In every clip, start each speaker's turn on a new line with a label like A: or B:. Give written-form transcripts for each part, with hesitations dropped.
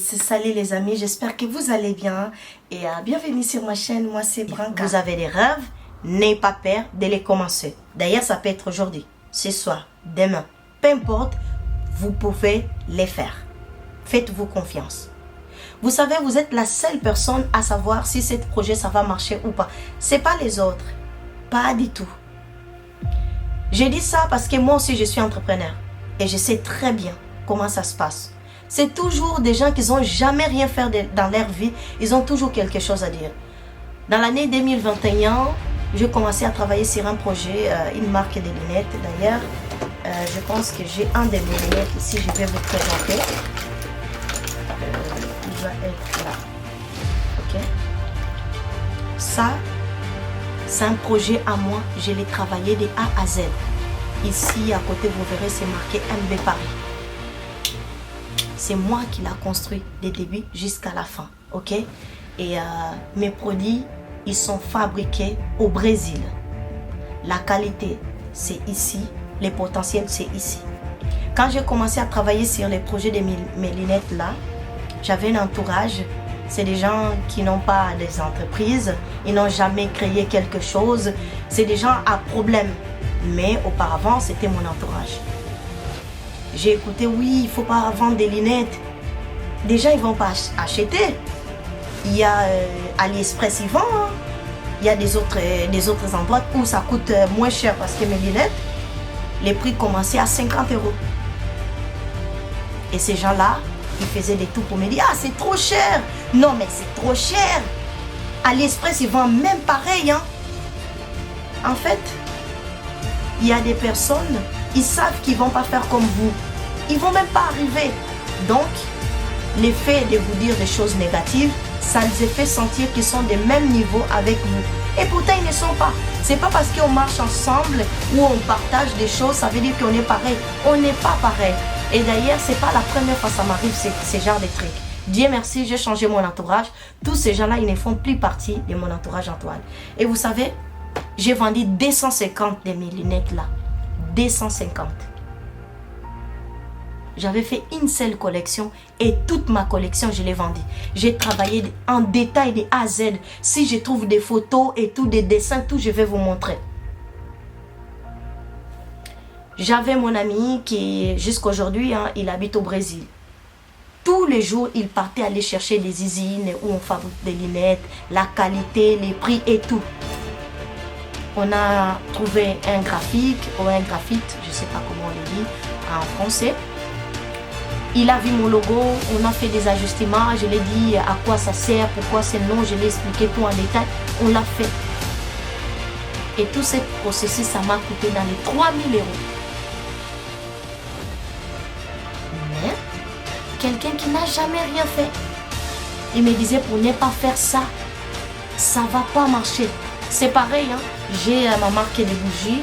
A: Salut les amis, j'espère que vous allez bien et bienvenue sur ma chaîne, moi c'est Branca. Vous avez des rêves, n'ayez pas peur de les commencer. D'ailleurs ça peut être aujourd'hui, ce soir, demain, peu importe, vous pouvez les faire. Faites-vous confiance. Vous savez, vous êtes la seule personne à savoir si ce projet ça va marcher ou pas. C'est pas les autres, pas du tout. J'ai dit ça parce que moi aussi je suis entrepreneur et je sais très bien comment ça se passe. C'est toujours des gens qui n'ont jamais rien fait dans leur vie. Ils ont toujours quelque chose à dire. Dans l'année 2021, j'ai commencé à travailler sur un projet, une marque de lunettes. D'ailleurs, je pense que j'ai un de mes lunettes ici. Je vais vous présenter. Il va être là. Ok. Ça, c'est un projet à moi. Je l'ai travaillé de A à Z. Ici, à côté, vous verrez, c'est marqué MB Paris. C'est moi qui l'ai construit des débuts jusqu'à la fin, ok? Et mes produits, ils sont fabriqués au Brésil. La qualité, c'est ici. Les potentiels, c'est ici. Quand j'ai commencé à travailler sur les projets de mes lunettes là, j'avais un entourage. C'est des gens qui n'ont pas des entreprises. Ils n'ont jamais créé quelque chose. C'est des gens à problème. Mais auparavant, c'était mon entourage. J'ai écouté, oui, il ne faut pas vendre des lunettes. Des gens, ils ne vont pas acheter. Il y a AliExpress, ils vendent. Hein. Il y a des autres endroits où ça coûte moins cher parce que mes lunettes, les prix commençaient à 50 €. Et ces gens-là, ils faisaient des tout pour me dire, ah, c'est trop cher. Non, mais c'est trop cher. AliExpress, ils vendent même pareil. Hein. En fait, il y a des personnes, ils savent qu'ils ne vont pas faire comme vous. Ils ne vont même pas arriver. Donc, l'effet de vous dire des choses négatives, ça les fait sentir qu'ils sont des mêmes niveaux avec vous. Et pourtant, ils ne sont pas. Ce n'est pas parce qu'on marche ensemble ou on partage des choses, ça veut dire qu'on est pareil. On n'est pas pareil. Et d'ailleurs, ce n'est pas la première fois que ça m'arrive, ces genres de trucs. Dieu merci, j'ai changé mon entourage. Tous ces gens-là, ils ne font plus partie de mon entourage Antoine. Et vous savez, j'ai vendu 250 de mes lunettes là. 250. J'avais fait une seule collection et toute ma collection, je l'ai vendue. J'ai travaillé en détail de A à Z. Si je trouve des photos et tout, des dessins, tout, je vais vous montrer. J'avais mon ami qui, jusqu'à aujourd'hui, hein, il habite au Brésil. Tous les jours, il partait aller chercher des usines où on fabrique des lunettes, la qualité, les prix et tout. On a trouvé un graphique ou un graphite, je ne sais pas comment on le dit en français. Il a vu mon logo, on a fait des ajustements, je lui ai dit à quoi ça sert, pourquoi c'est non, je lui ai expliqué tout en détail, on l'a fait. Et tout ce processus, ça m'a coûté dans les 3 000 €. Mais, quelqu'un qui n'a jamais rien fait, il me disait pour ne pas faire ça, ça ne va pas marcher. C'est pareil, hein. J'ai ma marque de bougies.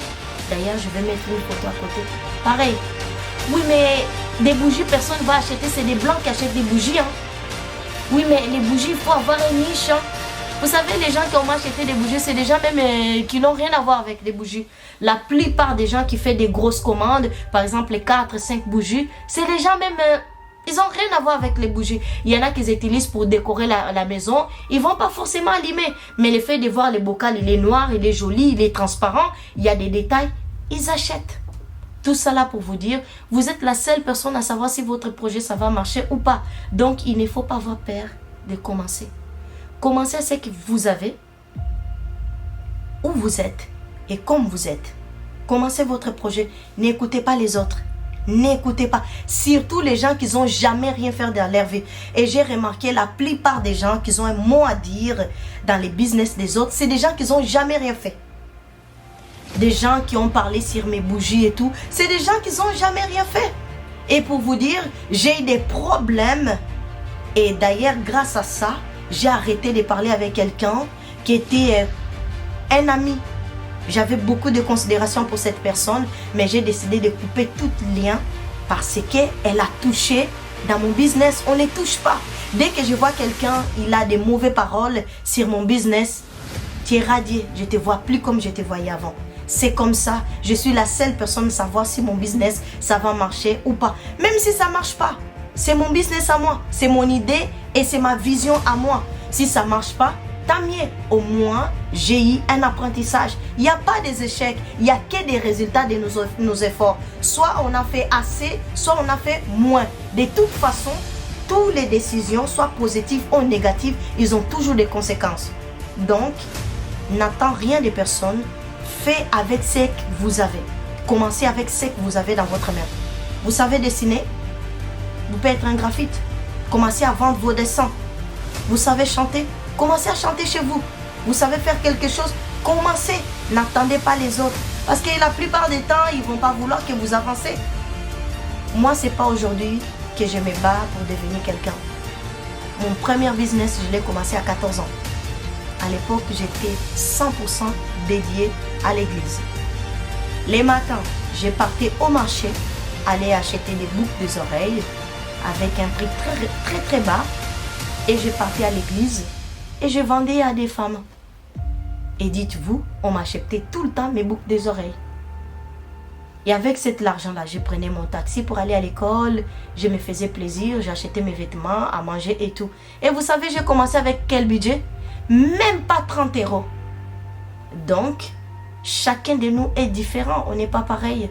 A: D'ailleurs, je vais mettre une photo à côté. Pareil. Oui, mais des bougies, personne ne va acheter. C'est des blancs qui achètent des bougies. Hein. Oui, mais les bougies, il faut avoir une niche. Hein. Vous savez, les gens qui ont acheté des bougies, c'est des gens même qui n'ont rien à voir avec les bougies. La plupart des gens qui font des grosses commandes, par exemple les 4, 5 bougies, c'est des gens même... ils n'ont rien à voir avec les bougies. Il y en a qui les utilisent pour décorer la maison. Ils ne vont pas forcément allumer. Mais le fait de voir le bocal, il est noir, il est joli, il est transparent. Il y a des détails. Ils achètent. Tout ça là pour vous dire, vous êtes la seule personne à savoir si votre projet, ça va marcher ou pas. Donc, il ne faut pas avoir peur de commencer. Commencez à ce que vous avez, où vous êtes et comme vous êtes. Commencez votre projet. N'écoutez pas les autres. N'écoutez pas. Surtout les gens qui n'ont jamais rien fait dans leur vie. Et j'ai remarqué la plupart des gens qui ont un mot à dire dans les business des autres, c'est des gens qui n'ont jamais rien fait. Des gens qui ont parlé sur mes bougies et tout, c'est des gens qui n'ont jamais rien fait. Et pour vous dire, j'ai eu des problèmes. Et d'ailleurs, grâce à ça, j'ai arrêté de parler avec quelqu'un qui était un ami. J'avais beaucoup de considération pour cette personne, mais j'ai décidé de couper tout lien parce qu'elle a touché dans mon business. On ne touche pas. Dès que je vois quelqu'un, il a des mauvaises paroles sur mon business, tu es radié. Je ne te vois plus comme je te voyais avant. C'est comme ça. Je suis la seule personne à savoir si mon business, ça va marcher ou pas. Même si ça ne marche pas, C'est mon business à moi, c'est mon idée et c'est ma vision à moi. Si ça ne marche pas, tant mieux. Au moins, j'ai eu un apprentissage. Il n'y a pas des échecs, il n'y a que des résultats de nos efforts. Soit on a fait assez, soit on a fait moins. De toute façon, toutes les décisions, soit positives ou négatives, ils ont toujours des conséquences. Donc, n'attends rien des personnes. Faites avec ce que vous avez. Commencez avec ce que vous avez dans votre main. Vous savez dessiner? Vous pouvez être un graphite. Commencez à vendre vos dessins. Vous savez chanter? Commencez à chanter chez vous. Vous savez faire quelque chose? Commencez. N'attendez pas les autres. Parce que la plupart des temps, ils ne vont pas vouloir que vous avancez. Moi, ce n'est pas aujourd'hui que je me bats pour devenir quelqu'un. Mon premier business, je l'ai commencé à 14 ans. À l'époque, j'étais 100% dédiée à l'église. Les matins, je partais au marché, aller acheter des boucles des oreilles avec un prix très bas. Et je partais à l'église et je vendais à des femmes. Et dites-vous, on m'achetait tout le temps mes boucles des oreilles. Et avec cet argent-là, je prenais mon taxi pour aller à l'école. Je me faisais plaisir, j'achetais mes vêtements, à manger et tout. Et vous savez, j'ai commencé avec quel budget? Même pas 30 €. Donc, chacun de nous est différent, on n'est pas pareil.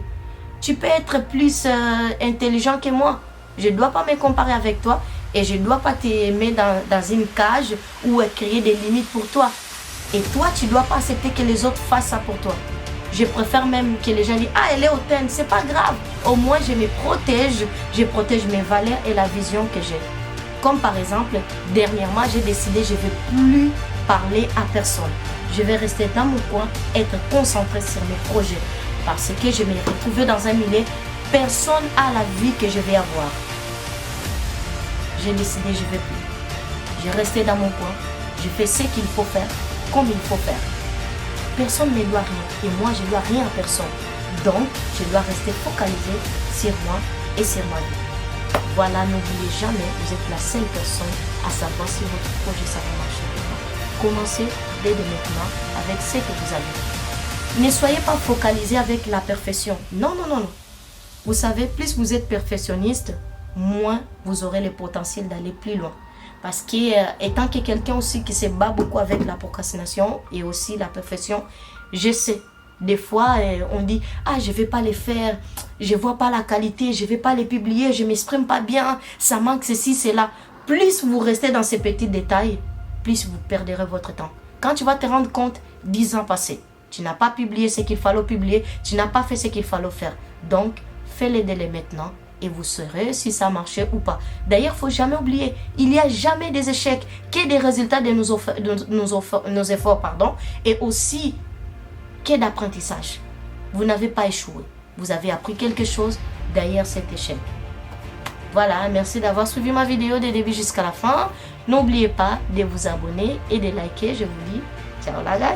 A: Tu peux être plus intelligent que moi. Je ne dois pas me comparer avec toi et je ne dois pas te mettre dans une cage ou créer des limites pour toi. Et toi, tu ne dois pas accepter que les autres fassent ça pour toi. Je préfère même que les gens disent « Ah, elle est hautaine, c'est pas grave. » Au moins, je me protège. Je protège mes valeurs et la vision que j'ai. Comme par exemple, dernièrement, j'ai décidé je ne vais plus parler à personne. Je vais rester dans mon coin, être concentré sur mes projets. Parce que je me retrouve dans un milieu, personne n'a la vie que je vais avoir. J'ai décidé je ne vais plus. Je restais dans mon coin. Je fais ce qu'il faut faire, comme il faut faire. Personne ne me doit rien et moi je ne dois rien à personne. Donc, je dois rester focalisé sur moi et sur ma vie. Voilà, n'oubliez jamais, vous êtes la seule personne à savoir si votre projet ça va marcher ou pas. Commencez dès maintenant avec ce que vous avez. Ne soyez pas focalisé avec la perfection. Non. Vous savez, plus vous êtes perfectionniste, moins vous aurez le potentiel d'aller plus loin. Parce que étant que quelqu'un aussi qui se bat beaucoup avec la procrastination et aussi la perfection, je sais, des fois on dit « Ah, je ne vais pas les faire, je ne vois pas la qualité, je ne vais pas les publier, je ne m'exprime pas bien, ça manque ceci, cela. » Plus vous restez dans ces petits détails, plus vous perdrez votre temps. Quand tu vas te rendre compte, 10 ans passés, tu n'as pas publié ce qu'il fallait publier, tu n'as pas fait ce qu'il fallait faire. Donc, fais-les dès maintenant. Et vous saurez si ça marchait ou pas. D'ailleurs, il ne faut jamais oublier, il n'y a jamais des échecs, que des résultats de nos efforts, et aussi que d'apprentissage. Vous n'avez pas échoué. Vous avez appris quelque chose derrière cet échec. Voilà, merci d'avoir suivi ma vidéo du début jusqu'à la fin. N'oubliez pas de vous abonner et de liker. Je vous dis ciao la guys.